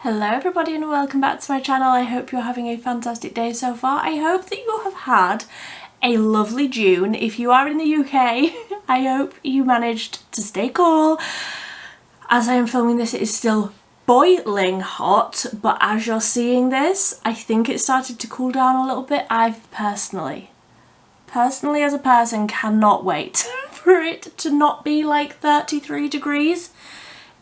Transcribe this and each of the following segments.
Hello everybody and welcome back to my channel. I hope you're having a fantastic day so far. I hope that you have had a lovely June. If you are in the UK, I hope you managed to stay cool. As I am filming this, it is still boiling hot, but as you're seeing this, I think it started to cool down a little bit. I've personally as a person cannot wait for it to not be like 33 degrees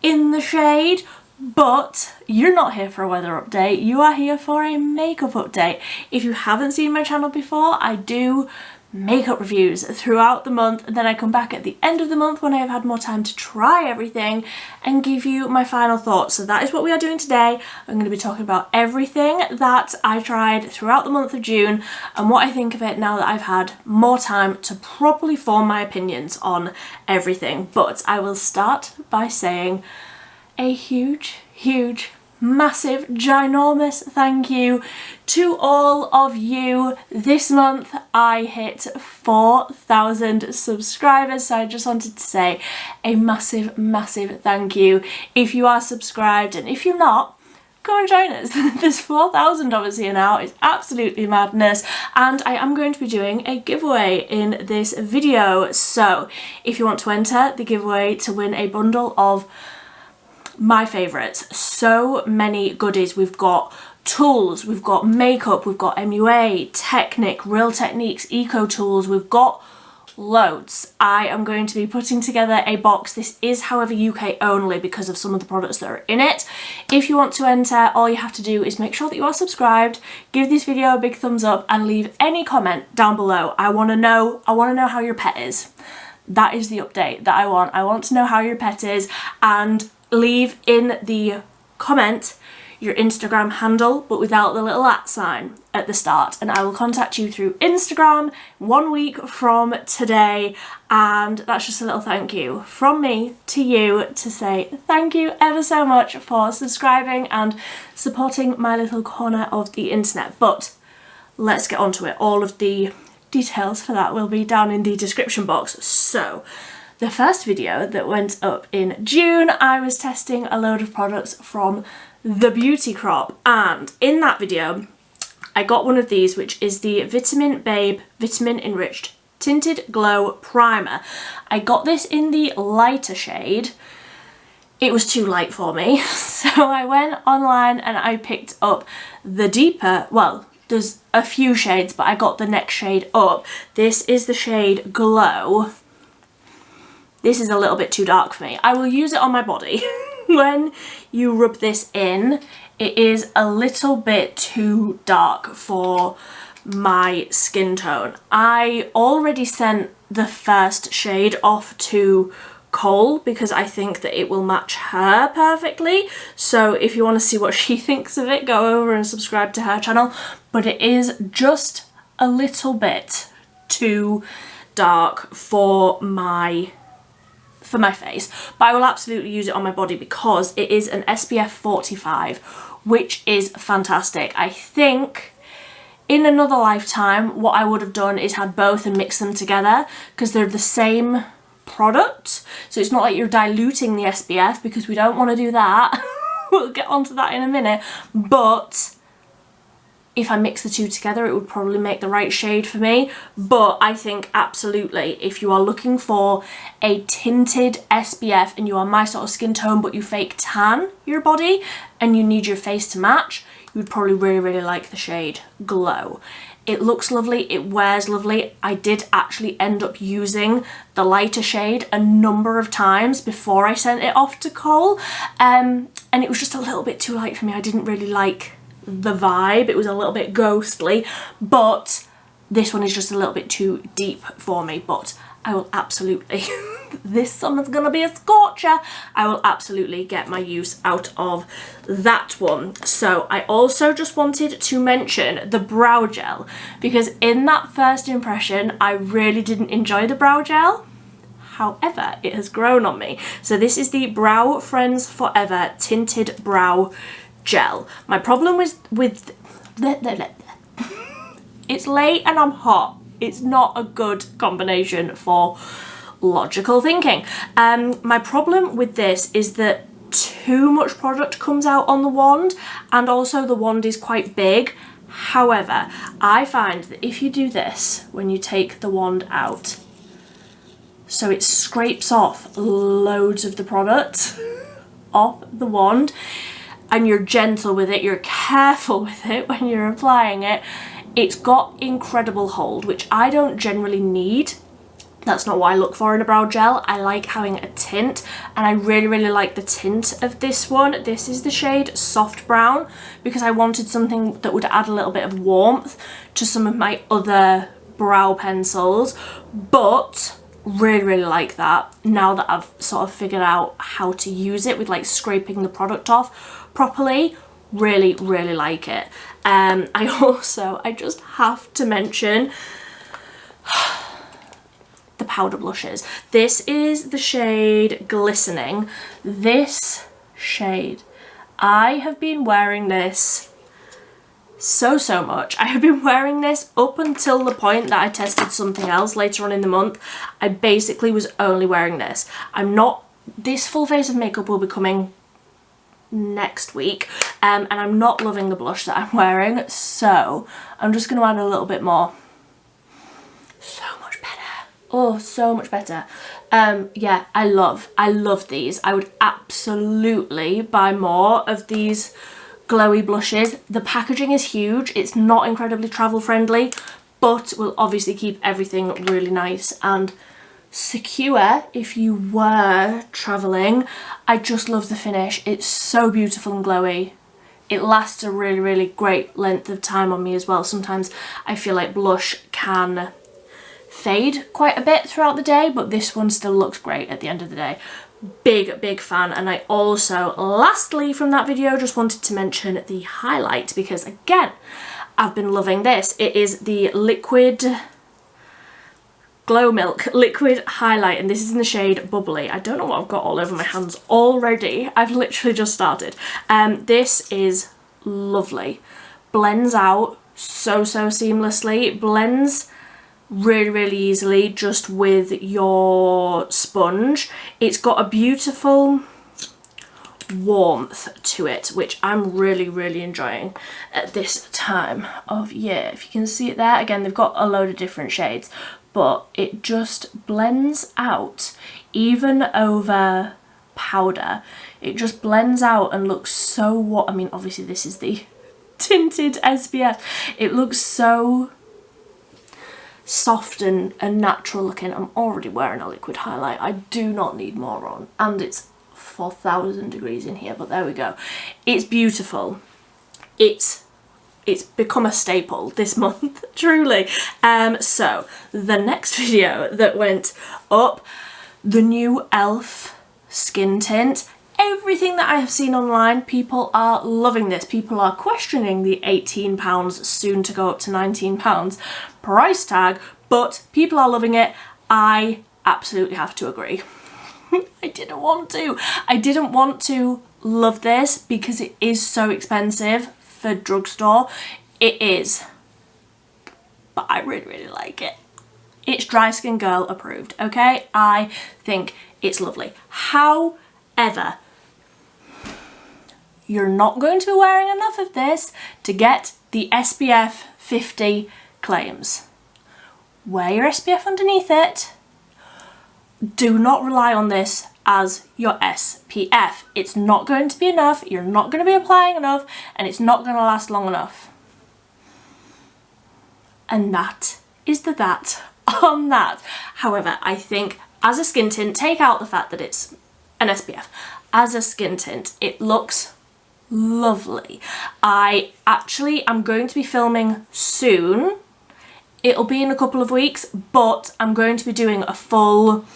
in the shade. But you're not here for a weather update, you are here for a makeup update. If you haven't seen my channel before, I do makeup reviews throughout the month, and then I come back at the end of the month when I have had more time to try everything and give you my final thoughts. So that is what we are doing today. I'm going to be talking about everything that I tried throughout the month of June and what I think of it now that I've had more time to properly form my opinions on everything. But I will start by saying a huge, massive, ginormous thank you to all of you. This month I hit 4,000 subscribers, so I just wanted to say a massive thank you if you are subscribed, and if you're not, come and join us. There's 4,000 of us here now. It's absolutely madness, and I am going to be doing a giveaway in this video. So if you want to enter the giveaway to win a bundle of my favourites, so many goodies. We've got tools, we've got makeup, we've got MUA, Technic, Real Techniques, Eco Tools, we've got loads. I am going to be putting together a box. This is however UK only because of some of the products that are in it. If you want to enter, all you have to do is make sure that you are subscribed, give this video a big thumbs up and leave any comment down below. I want to know how your pet is. That is the update that I want. I want to know how your pet is, and leave in the comment your Instagram handle, but without the little @ sign at the start, and I will contact you through Instagram 1 week from today. And that's just a little thank you from me to you to say thank you ever so much for subscribing and supporting my little corner of the internet. But let's get on to it. All of the details for that will be down in the description box. So the first video that went up in June, I was testing a load of products from the Beauty Crop, and in that video I got one of these, which is the Vitamin Babe Vitamin Enriched Tinted Glow Primer. I got this in the lighter shade. It was too light for me, so I went online and I picked up the deeper, well, there's a few shades, but I got the next shade up. This is the shade Glow. This is a little bit too dark for me. I will use it on my body. When you rub this in, it is a little bit too dark for my skin tone. I already sent the first shade off to Cole because I think that it will match her perfectly. So if you want to see what she thinks of it, go over and subscribe to her channel. But it is just a little bit too dark for my face, but I will absolutely use it on my body because it is an SPF 45, which is fantastic. I think in another lifetime what I would have done is had both and mixed them together because they're the same product, so it's not like you're diluting the SPF, because we don't want to do that. We'll get onto that in a minute, but if I mix the two together it would probably make the right shade for me. But I think absolutely if you are looking for a tinted SPF and you are my sort of skin tone but you fake tan your body and you need your face to match, you would probably really like the shade Glow. It looks lovely, it wears lovely. I did actually end up using the lighter shade a number of times before I sent it off to Cole, and it was just a little bit too light for me. I didn't really like the vibe. It was a little bit ghostly, but this one is just a little bit too deep for me. But I will absolutely this summer's gonna be a scorcher. I will absolutely get my use out of that one. So I also just wanted to mention the brow gel, because in that first impression I really didn't enjoy the brow gel. However, it has grown on me. So this is the Brow Friends Forever Tinted Brow Gel. My problem with it's late and I'm hot. It's not a good combination for logical thinking. My problem with this is that too much product comes out on the wand, and also the wand is quite big. However, I find that if you do this when you take the wand out, so it scrapes off loads of the product off the wand, and you're gentle with it, you're careful with it when you're applying it, it's got incredible hold, which I don't generally need. That's not what I look for in a brow gel. I like having a tint, and I really like the tint of this one. This is the shade Soft Brown, because I wanted something that would add a little bit of warmth to some of my other brow pencils, but really like that now that I've sort of figured out how to use it with like scraping the product off properly. Really like it. I just have to mention the powder blushes. This is the shade Glistening. This shade, I have been wearing this so much. I have been wearing this up until the point that I tested something else later on in the month. I basically was only wearing this. This full face of makeup will be coming next week, and I'm not loving the blush that I'm wearing, so I'm just going to add a little bit more. So much better. Oh, so much better. Yeah, I love these. I would absolutely buy more of these glowy blushes. The packaging is huge. It's not incredibly travel friendly, but will obviously keep everything really nice and secure if you were traveling. I just love the finish. It's so beautiful and glowy. It lasts a really great length of time on me as well. Sometimes I feel like blush can fade quite a bit throughout the day, but this one still looks great at the end of the day. Big fan. And I also, lastly from that video, just wanted to mention the highlight, because again, I've been loving this. It is the Liquid Glow Milk Liquid Highlight, and this is in the shade Bubbly. I don't know what I've got all over my hands already. I've literally just started. This is lovely. Blends out so seamlessly. It blends really easily just with your sponge. It's got a beautiful warmth to it, which I'm really enjoying at this time of year. If you can see it there, again, they've got a load of different shades, but it just blends out even over powder. It just blends out and looks so what I mean, obviously this is the tinted SPF. It looks so soft and natural looking. I'm already wearing a liquid highlight. I do not need more on, and it's 4,000 degrees in here, but there we go. It's beautiful. It's become a staple this month, truly. So the next video that went up, the new e.l.f. skin tint. Everything that I have seen online, people are loving this. People are questioning the £18, soon to go up to £19 price tag, but people are loving it. I absolutely have to agree. I didn't want to love this because it is so expensive for drugstore. It is, but I really like it. It's Dry Skin Girl approved, okay? I think it's lovely. However, you're not going to be wearing enough of this to get the SPF 50 claims. Wear your SPF underneath it. Do not rely on this as your SPF. It's not going to be enough, you're not going to be applying enough, and it's not going to last long enough. And that is that on that. However, I think as a skin tint, take out the fact that it's an SPF. As a skin tint, it looks lovely. I actually am going to be filming soon. It'll be in a couple of weeks, but I'm going to be doing a full,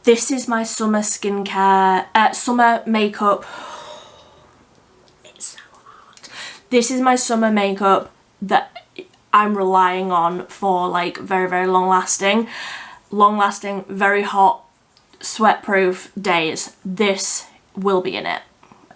this is my summer skincare, summer makeup. It's so hard. This is my summer makeup that I'm relying on for like very long lasting, very hot, sweat proof days. This will be in it.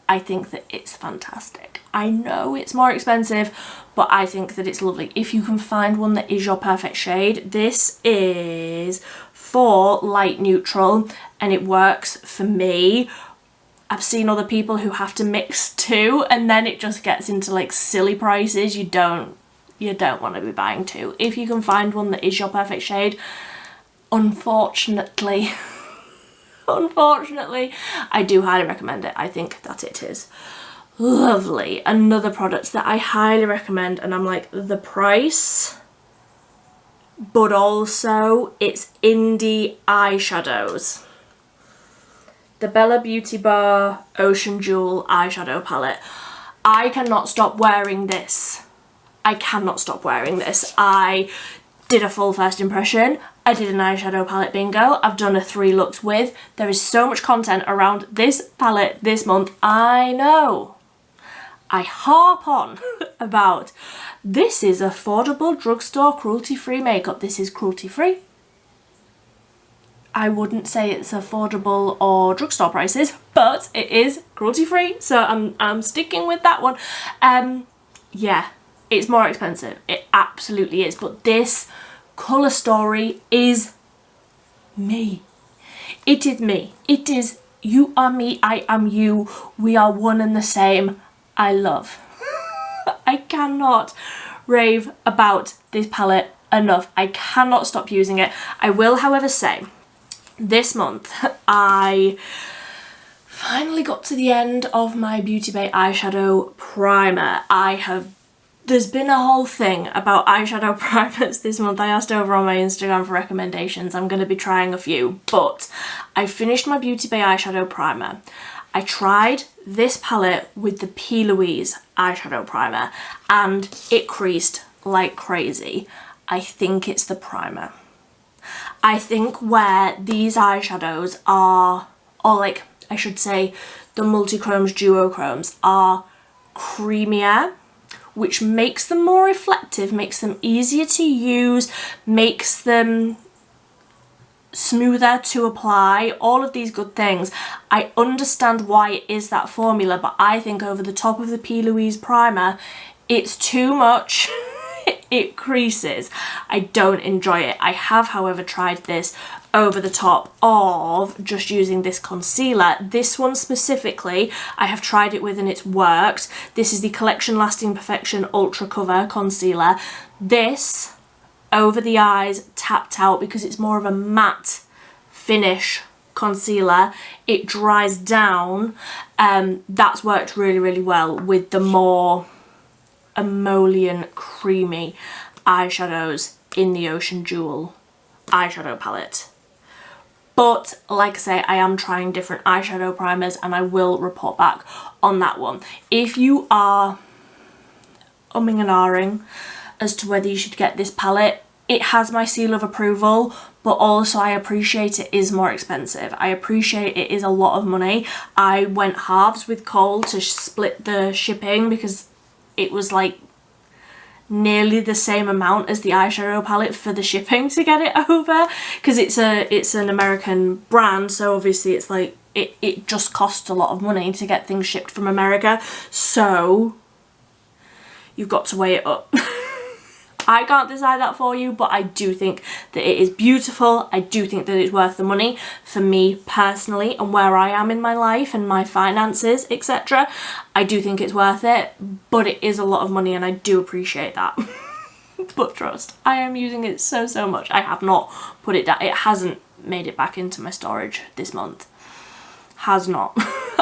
I think that it's fantastic. I know it's more expensive, but I think that it's lovely. If you can find one that is your perfect shade, this is for light neutral and it works for me. I've seen other people who have to mix two, and then it just gets into like silly prices. You don't want to be buying two. If you can find one that is your perfect shade, unfortunately, I do highly recommend it. I think that it is lovely. Another product that I highly recommend, and I'm like, the price, but also it's indie eyeshadows. The Bella Beauty Bar Ocean Jewel eyeshadow palette. I cannot stop wearing this. I cannot stop wearing this. I did a full first impression. I did an eyeshadow palette bingo. I've done a 3 looks with. There is so much content around this palette this month. I know. I harp on about this is affordable drugstore cruelty-free makeup. This is cruelty-free. I wouldn't say it's affordable or drugstore prices, but it is cruelty-free, so I'm sticking with that one. Yeah, it's more expensive. It absolutely is, but this colour story is me. It is me. It is you are me, I am you. We are one and the same. I love. I cannot rave about this palette enough. I cannot stop using it. I will, however, say this month I finally got to the end of my Beauty Bay eyeshadow primer. There's been a whole thing about eyeshadow primers this month. I asked over on my Instagram for recommendations. I'm going to be trying a few, but I finished my Beauty Bay eyeshadow primer. I tried this palette with the P. Louise eyeshadow primer and it creased like crazy. I think it's the primer. I think where these eyeshadows are, or like I should say the Multichromes Duochromes are creamier, which makes them more reflective, makes them easier to use, makes them smoother to apply, all of these good things. I understand why it is that formula, but I think over the top of the P. Louise primer, it's too much. It creases. I don't enjoy it. I have, however, tried this over the top of just using this concealer. This one specifically, I have tried it with and it's worked. This is the Collection Lasting Perfection Ultra Cover Concealer. This over the eyes, tapped out, because it's more of a matte finish concealer. It dries down. That's worked really, really well with the more emollient creamy eyeshadows in the Ocean Jewel eyeshadow palette. But like I say, I am trying different eyeshadow primers and I will report back on that one. If you are umming and ahhing as to whether you should get this palette, it has my seal of approval, but also I appreciate it is more expensive. I appreciate it is a lot of money. I went halves with Cole to split the shipping because it was like nearly the same amount as the eyeshadow palette for the shipping to get it over, because it's an American brand, so obviously it's like it just costs a lot of money to get things shipped from America, so you've got to weigh it up. I can't decide that for you, but I do think that it is beautiful. I do think that it's worth the money for me personally and where I am in my life and my finances, etc. I do think it's worth it, but it is a lot of money and I do appreciate that. But trust, I am using it so much. I have not put it down. It hasn't made it back into my storage this month. Has not.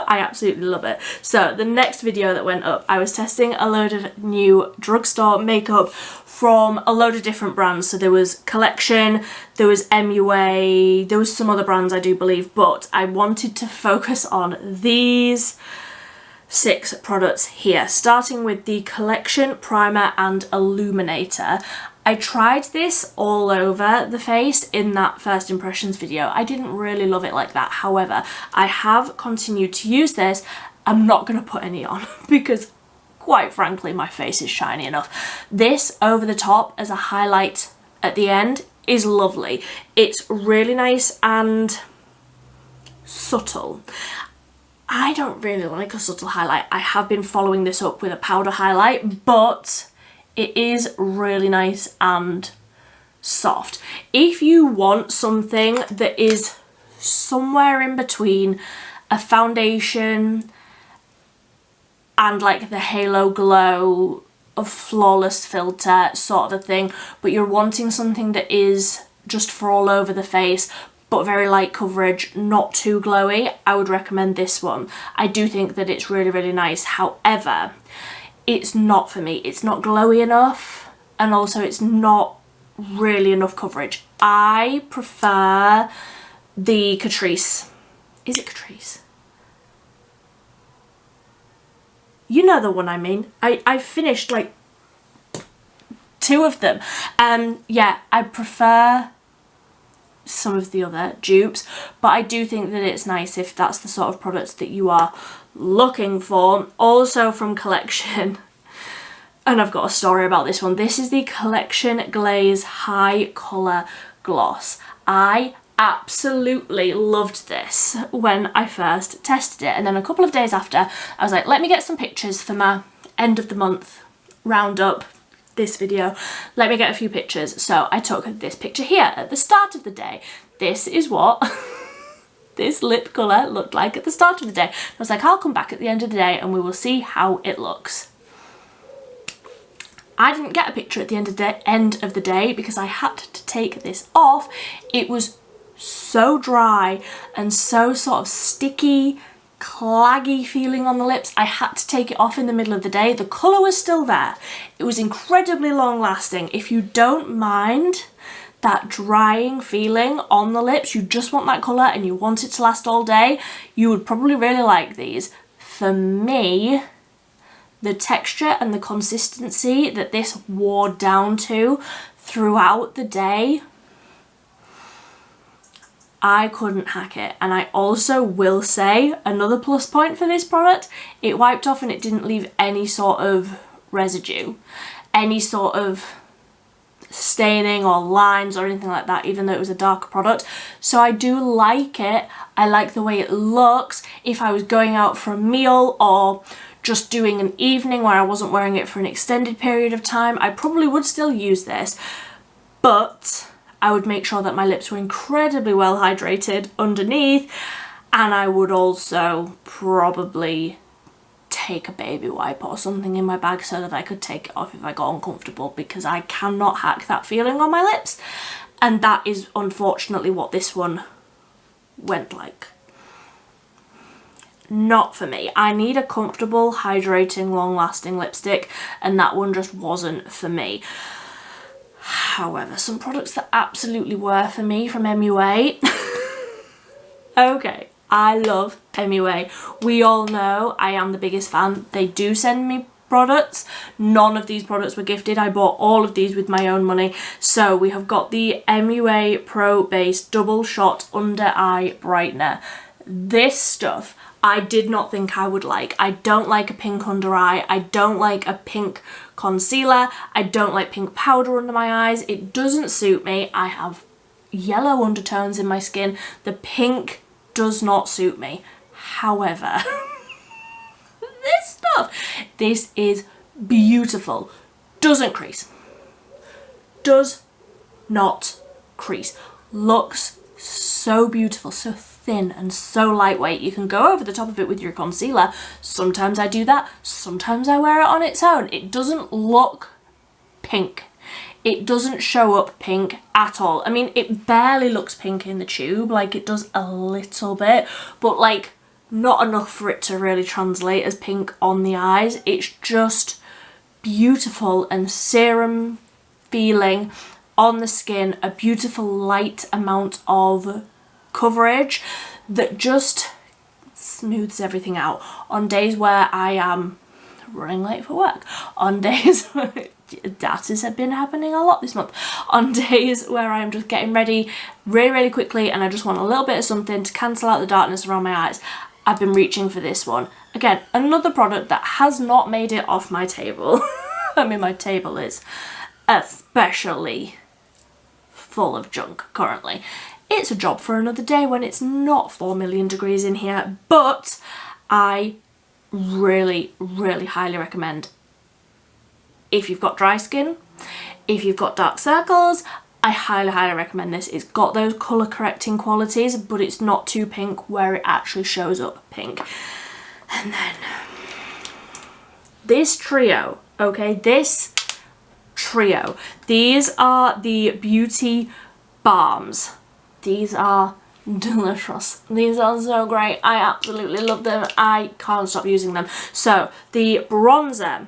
I absolutely love it. So the next video that went up, I was testing a load of new drugstore makeup from a load of different brands. So there was Collection, there was MUA, there was some other brands I do believe, but I wanted to focus on these 6 products here, starting with the Collection Primer and Illuminator. I tried this all over the face in that first impressions video. I didn't really love it like that. However, I have continued to use this. I'm not going to put any on because quite frankly my face is shiny enough. This over the top as a highlight at the end is lovely. It's really nice and subtle. I don't really like a subtle highlight. I have been following this up with a powder highlight, but it is really nice and soft. If you want something that is somewhere in between a foundation and like the halo glow of flawless filter sort of a thing, but you're wanting something that is just for all over the face but very light coverage, not too glowy, I would recommend this one. I do think that it's really, really nice. However, it's not for me. It's not glowy enough, and also it's not really enough coverage. I prefer the Catrice. Is it Catrice? You know the one I mean. I finished like 2 of them. Yeah, I prefer some of the other dupes, but I do think that it's nice if that's the sort of products that you are looking for. Also from Collection, and I've got a story about this one. This is the Collection Glaze High Colour Gloss. I absolutely loved this when I first tested it, and then a couple of days after I was like, let me get some pictures for my end of the month roundup, this video, let me get a few pictures. So I took this picture here at the start of the day. This is what this lip colour looked like at the start of the day. I was like, I'll come back at the end of the day and we will see how it looks. I didn't get a picture at the end of the day because I had to take this off. It was so dry and so sort of sticky, claggy feeling on the lips. I had to take it off in the middle of the day. The colour was still there. It was incredibly long lasting. If you don't mind that drying feeling on the lips, you just want that colour and you want it to last all day, you would probably really like these. For me, the texture and the consistency that this wore down to throughout the day, I couldn't hack it. And I also will say, another plus point for this product, it wiped off and it didn't leave any sort of residue, any sort of staining or lines or anything like that, even though it was a darker product. So I do like it. I like the way it looks. If I was going out for a meal or just doing an evening where I wasn't wearing it for an extended period of time, I probably would still use this, but I would make sure that my lips were incredibly well hydrated underneath, and I would also probably take a baby wipe or something in my bag so that I could take it off if I got uncomfortable, because I cannot hack that feeling on my lips, and that is unfortunately what this one went like. Not for me. I need a comfortable, hydrating, long-lasting lipstick, and that one just wasn't for me. However, some products that absolutely were for me from MUA. Okay, I love MUA. We all know I am the biggest fan. They do send me products. None of these products were gifted. I bought all of these with my own money. So we have got the MUA Pro Base Double Shot Under Eye Brightener. This stuff I did not think I would like. I don't like a pink under eye. I don't like a pink concealer. I don't like pink powder under my eyes. It doesn't suit me. I have yellow undertones in my skin. The pink does not suit me. However, this is beautiful. Doesn't crease. Does not crease. Looks so beautiful, so thin and so lightweight. You can go over the top of it with your concealer. Sometimes I do that, sometimes I wear it on its own. It doesn't look pink. It doesn't show up pink at all. I mean, it barely looks pink in the tube, like it does a little bit, but like not enough for it to really translate as pink on the eyes. It's just beautiful and serum feeling on the skin, a beautiful light amount of coverage that just smooths everything out. On days where I am running late for work, on days where that has been happening a lot this month, on days where I'm just getting ready really quickly and I just want a little bit of something to cancel out the darkness around my eyes, I've been reaching for this one. Again, another product that has not made it off my table. I mean, my table is especially full of junk currently. It's a job for another day when it's not 4 million degrees in here, but I really highly recommend, if you've got dry skin, if you've got dark circles, I highly, highly recommend this. It's got those colour correcting qualities, but it's not too pink where it actually shows up pink. And then this trio, okay, this trio, these are the Beauty Balms. These are delicious. These are so great. I absolutely love them. I can't stop using them. So the bronzer,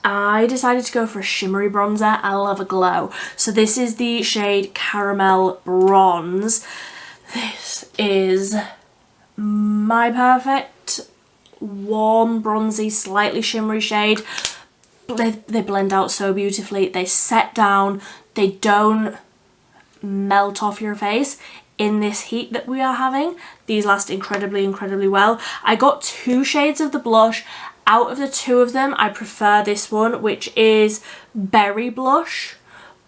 I decided to go for a shimmery bronzer. I love a glow. So this is the shade Caramel Bronze. This is my perfect warm, bronzy, slightly shimmery shade. They blend out so beautifully. They set down. They don't melt off your face in this heat that we are having. These last incredibly, incredibly well. I got 2 shades of the blush. Out of the 2 of them, I prefer this one, which is Berry Blush,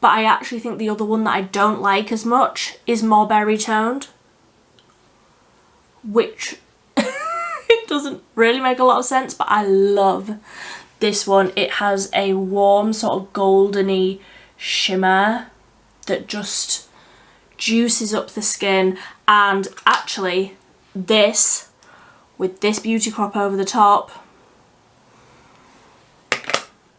but I actually think the other one that I don't like as much is more berry toned, which it doesn't really make a lot of sense, but I love this one. It has a warm sort of goldeny shimmer that just juices up the skin, and actually this, with this beauty crop over the top,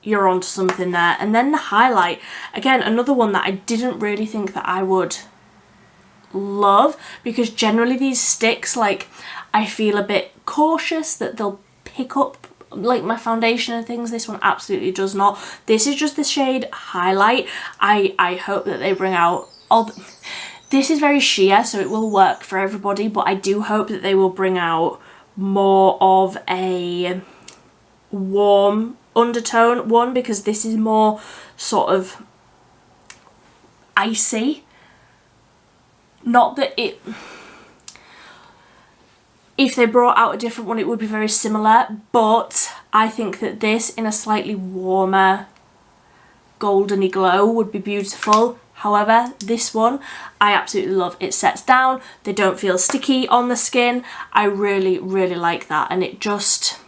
you're onto something there. And then the highlight, again, another one that I didn't really think that I would love, because generally these sticks, like, I feel a bit cautious that they'll pick up like my foundation and things. This one absolutely does not. This is just the shade Highlight. I hope that they bring out all the, this is very sheer, so it will work for everybody, but I do hope that they will bring out more of a warm undertone one, because this is more sort of icy. Not that it, if they brought out a different one it would be very similar, but I think that this in a slightly warmer goldeny glow would be beautiful. However, this one I absolutely love. It sets down, they don't feel sticky on the skin. I really, really like that, and it just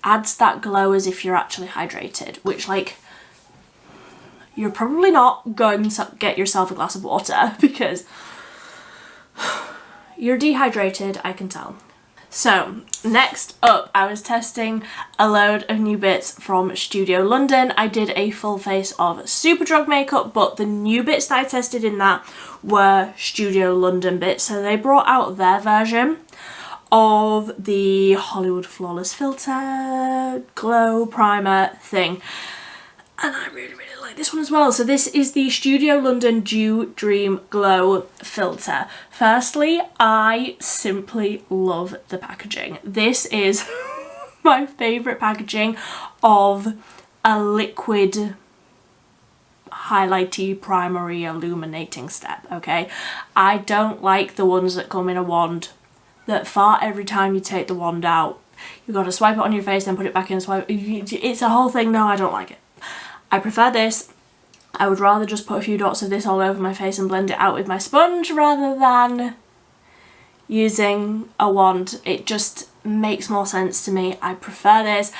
adds that glow as if you're actually hydrated, which, like, you're probably not going to get yourself a glass of water because you're dehydrated, I can tell. So next up, I was testing a load of new bits from Studio London. I did a full face of Superdrug makeup, but the new bits that I tested in that were Studio London bits. So they brought out their version of the Hollywood Flawless Filter Glow Primer thing. And I really, really like this one as well. So this is the Studio London Dew Dream Glow Filter. Firstly, I simply love the packaging. This is my favourite packaging of a liquid highlighty, primary, illuminating step, okay? I don't like the ones that come in a wand that fart every time you take the wand out. You've got to swipe it on your face, then put it back in and swipe. It's a whole thing. No, I don't like it. I prefer this. I would rather just put a few dots of this all over my face and blend it out with my sponge rather than using a wand. It just makes more sense to me. I prefer this.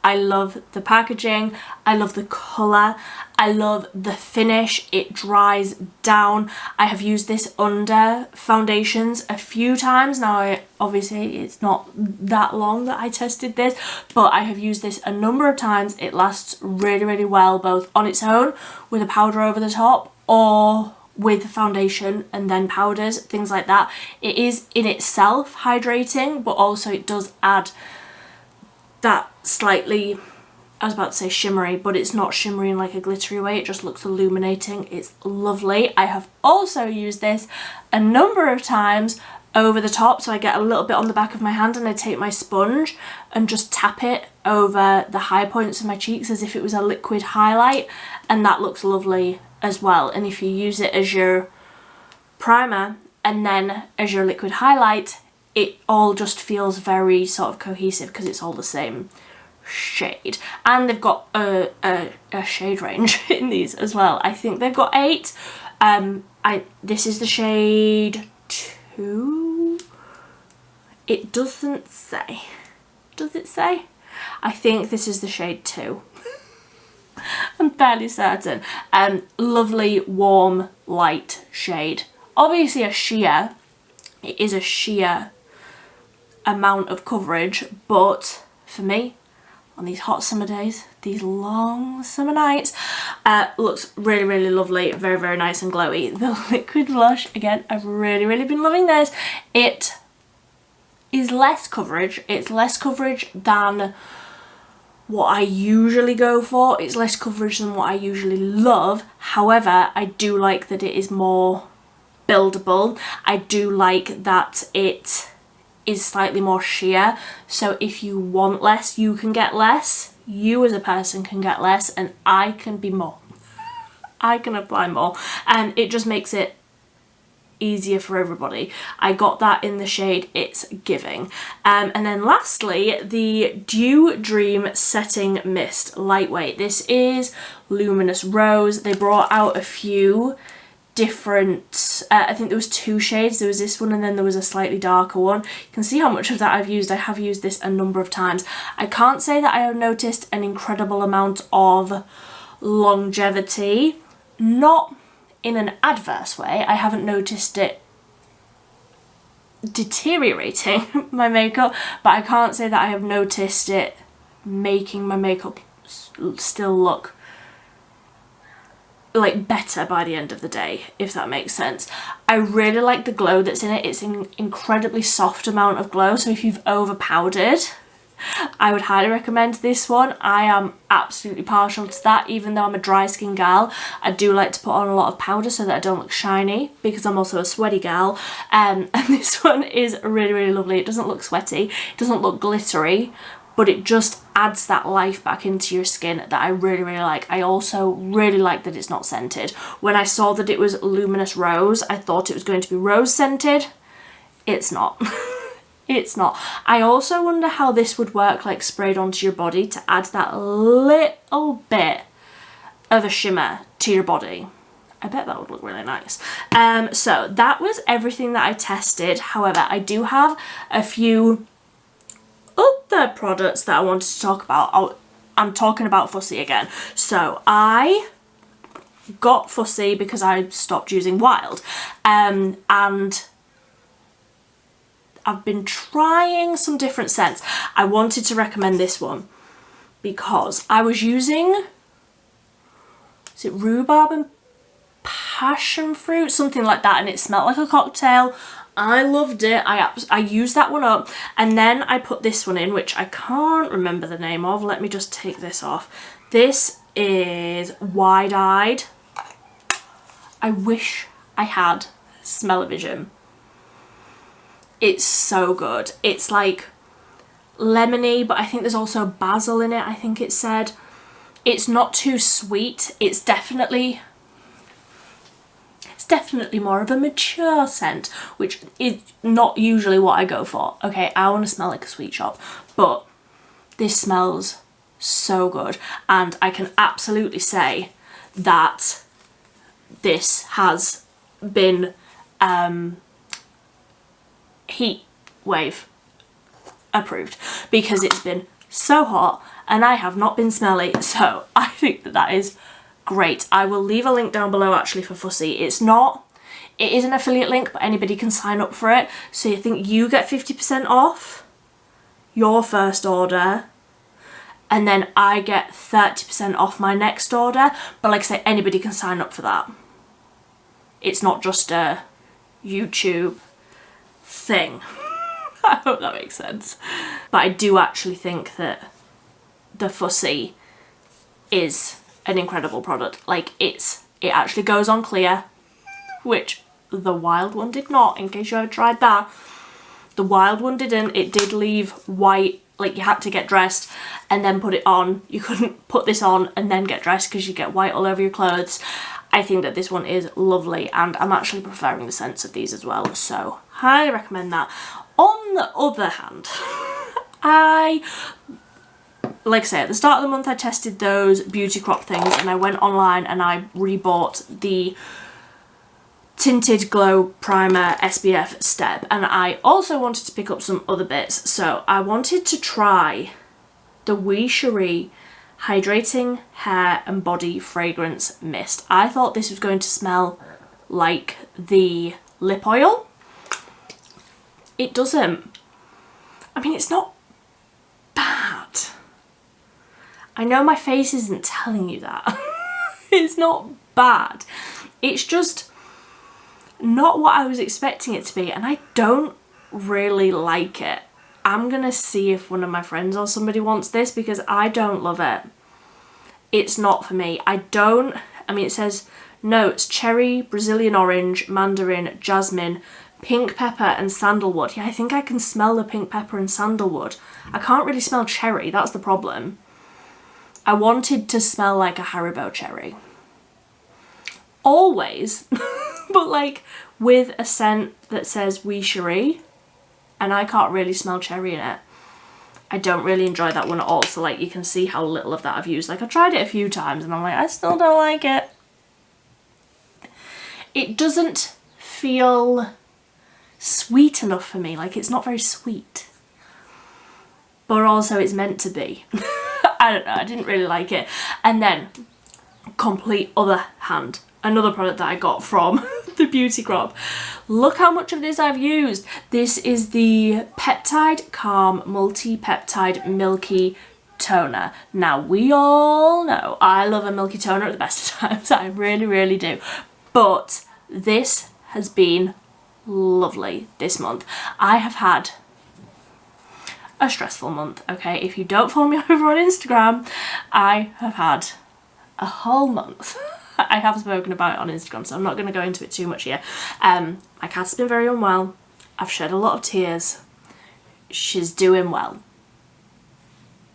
I love the packaging. I love the colour. I love the finish. It dries down. I have used this under foundations a few times. Now, obviously, it's not that long that I tested this, but I have used this a number of times. It lasts really, really well, both on its own with a powder over the top or with foundation and then powders, things like that. It is in itself hydrating, but also it does add that slightly, I was about to say shimmery, but it's not shimmery in like a glittery way. It just looks illuminating. It's lovely. I have also used this a number of times over the top, so I get a little bit on the back of my hand and I take my sponge and just tap it over the high points of my cheeks as if it was a liquid highlight, and that looks lovely as well. And if you use it as your primer and then as your liquid highlight, it all just feels very sort of cohesive because it's all the same shade. And they've got a shade range in these as well. I think they've got 8. This is the shade 2. It doesn't say. Does it say? I think this is the shade 2. I'm fairly certain. Lovely, warm, light shade. Obviously a sheer, it is a sheer amount of coverage, but for me, on these hot summer days, these long summer nights, looks really, really lovely, very, very nice and glowy. The liquid blush, again, I've really, really been loving this. It is less coverage. It's less coverage than what I usually go for. It's less coverage than what I usually love. However, I do like that it is more buildable. I do like that it is slightly more sheer, so if you want less, you can get less. You as a person can get less, and I can be more. I can apply more, and it just makes it easier for everybody. I got that in the shade It's Giving. And then lastly, the Dew Dream Setting Mist Lightweight. This is Luminous Rose. They brought out a few different, I think there was 2 shades. There was this one and then there was a slightly darker one. You can see how much of that I've used. I have used this a number of times. I can't say that I have noticed an incredible amount of longevity, not in an adverse way. I haven't noticed it deteriorating my makeup, but I can't say that I have noticed it making my makeup still look like better by the end of the day, if that makes sense. I really like the glow that's in it. It's an incredibly soft amount of glow, so if you've over powdered, I would highly recommend this one. I am absolutely partial to that. Even though I'm a dry skin gal, I do like to put on a lot of powder so that I don't look shiny, because I'm also a sweaty gal. And this one is really, really lovely. It doesn't look sweaty, it doesn't look glittery, but it just adds that life back into your skin that I really, really like. I also really like that it's not scented. When I saw that it was Luminous Rose, I thought it was going to be rose scented. It's not. It's not. I also wonder how this would work like sprayed onto your body to add that little bit of a shimmer to your body. I bet that would look really nice. So that was everything that I tested. However, I do have a few other products that I wanted to talk about. I'm talking about Fussy again. So I got Fussy because I stopped using Wild, and I've been trying some different scents. I wanted to recommend this one because I was using, is it rhubarb and passion fruit, something like that, and it smelled like a cocktail. I loved it. I used that one up, and then I put this one in, which I can't remember the name of. Let me just take this off. This is Wide Eyed. I wish I had smell-o-vision. It's so good. It's like lemony, but I think there's also basil in it, I think it said. It's not too sweet. It's definitely more of a mature scent, which is not usually what I go for. Okay, I want to smell like a sweet shop, but this smells so good, and I can absolutely say that this has been heat wave approved, because it's been so hot and I have not been smelly, so I think that that is great. I will leave a link down below actually for Fussy. It is an affiliate link, but anybody can sign up for it, so you think you get 50% off your first order, and then I get 30% off my next order. But like I say, anybody can sign up for that. It's not just a YouTube thing. I hope that makes sense. But I do actually think that the Fussy is an incredible product. Like, it actually goes on clear, which the Wild one did not, in case you ever tried that. The Wild one didn't. It did leave white, like you had to get dressed and then put it on. You couldn't put this on and then get dressed because you get white all over your clothes. I think that this one is lovely, and I'm actually preferring the scents of these as well, so highly recommend that. On the other hand, like I say, at the start of the month I tested those beauty crop things, and I went online and I rebought the Tinted Glow Primer SPF Step, and I also wanted to pick up some other bits. So I wanted to try the Cheri Hydrating Hair and Body Fragrance Mist. I thought this was going to smell like the lip oil. It doesn't. I mean, it's not bad. I know my face isn't telling you that. It's not bad. It's just not what I was expecting it to be, and I don't really like it. I'm gonna see if one of my friends or somebody wants this because I don't love it. It's not for me. I mean, it says notes: cherry, Brazilian orange, mandarin, jasmine, pink pepper and sandalwood. Yeah, I think I can smell the pink pepper and sandalwood. I can't really smell cherry, that's the problem. I wanted to smell like a Haribo cherry. Always, but like with a scent that says Oui Cheri, and I can't really smell cherry in it. I don't really enjoy that one at all, so like you can see how little of that I've used. Like I've tried it a few times and I'm like, I still don't like it. It doesn't feel sweet enough for me, like it's not very sweet. But also it's meant to be. I don't know, I didn't really like it. And then, complete other hand, another product that I got from the Beauty Crop. Look how much of this I've used. This is the Peptide Calm Multi-Peptide Milky Toner. Now, we all know I love a milky toner at the best of times. I really, really do. But this has been lovely this month. I have had a stressful month, okay? If you don't follow me over on Instagram, I have had a whole month. I have spoken about it on Instagram, so I'm not going to go into it too much here. My cat's been very unwell. I've shed a lot of tears. She's doing well,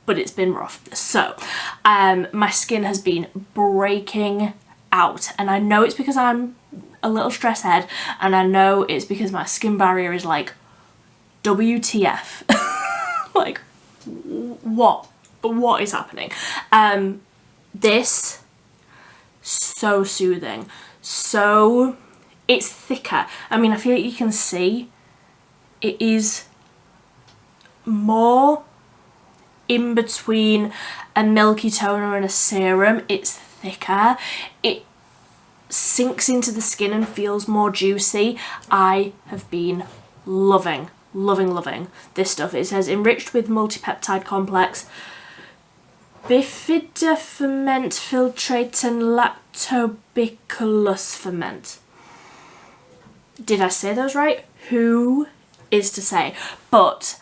but it's been rough. So my skin has been breaking out, and I know it's because I'm a little stress head, and I know it's because my skin barrier is like WTF. Like, what is happening? This, so soothing, so, it's thicker. I mean, I feel like you can see it is more in between a milky toner and a serum. It's thicker. It sinks into the skin and feels more juicy. I have been loving this stuff. It says enriched with multi-peptide complex, bifida ferment, filtrate and lactobacillus ferment. Did I say those right? Who is to say? But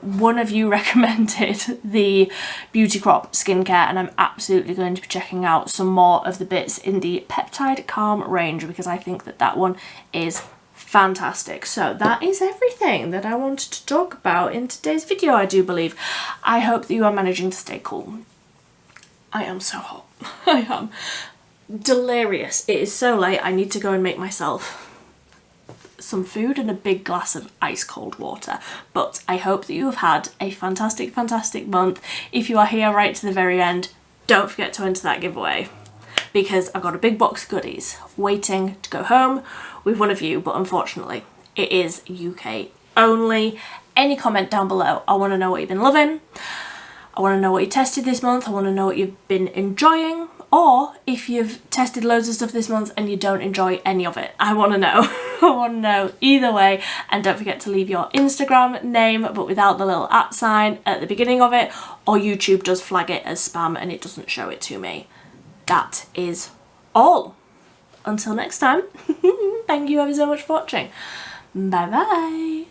one of you recommended the Beauty Crop skincare, and I'm absolutely going to be checking out some more of the bits in the Peptide Calm range because I think that that one is fantastic. So that is everything that I wanted to talk about in today's video, I do believe. I hope that you are managing to stay cool. I am so hot. I am delirious. It is so late. I need to go and make myself some food and a big glass of ice cold water. But I hope that you have had a fantastic month. If you are here right to the very end, don't forget to enter that giveaway because I've got a big box of goodies waiting to go home with one of you, but unfortunately it is UK only. Any comment down below. I want to know what you've been loving. I want to know what you tested this month. I want to know what you've been enjoying, or if you've tested loads of stuff this month and you don't enjoy any of it. I want to know. I want to know either way. And don't forget to leave your Instagram name, but without the little @ sign at the beginning of it, or YouTube does flag it as spam and it doesn't show it to me. That is all. Until next time, thank you ever so much for watching. Bye bye.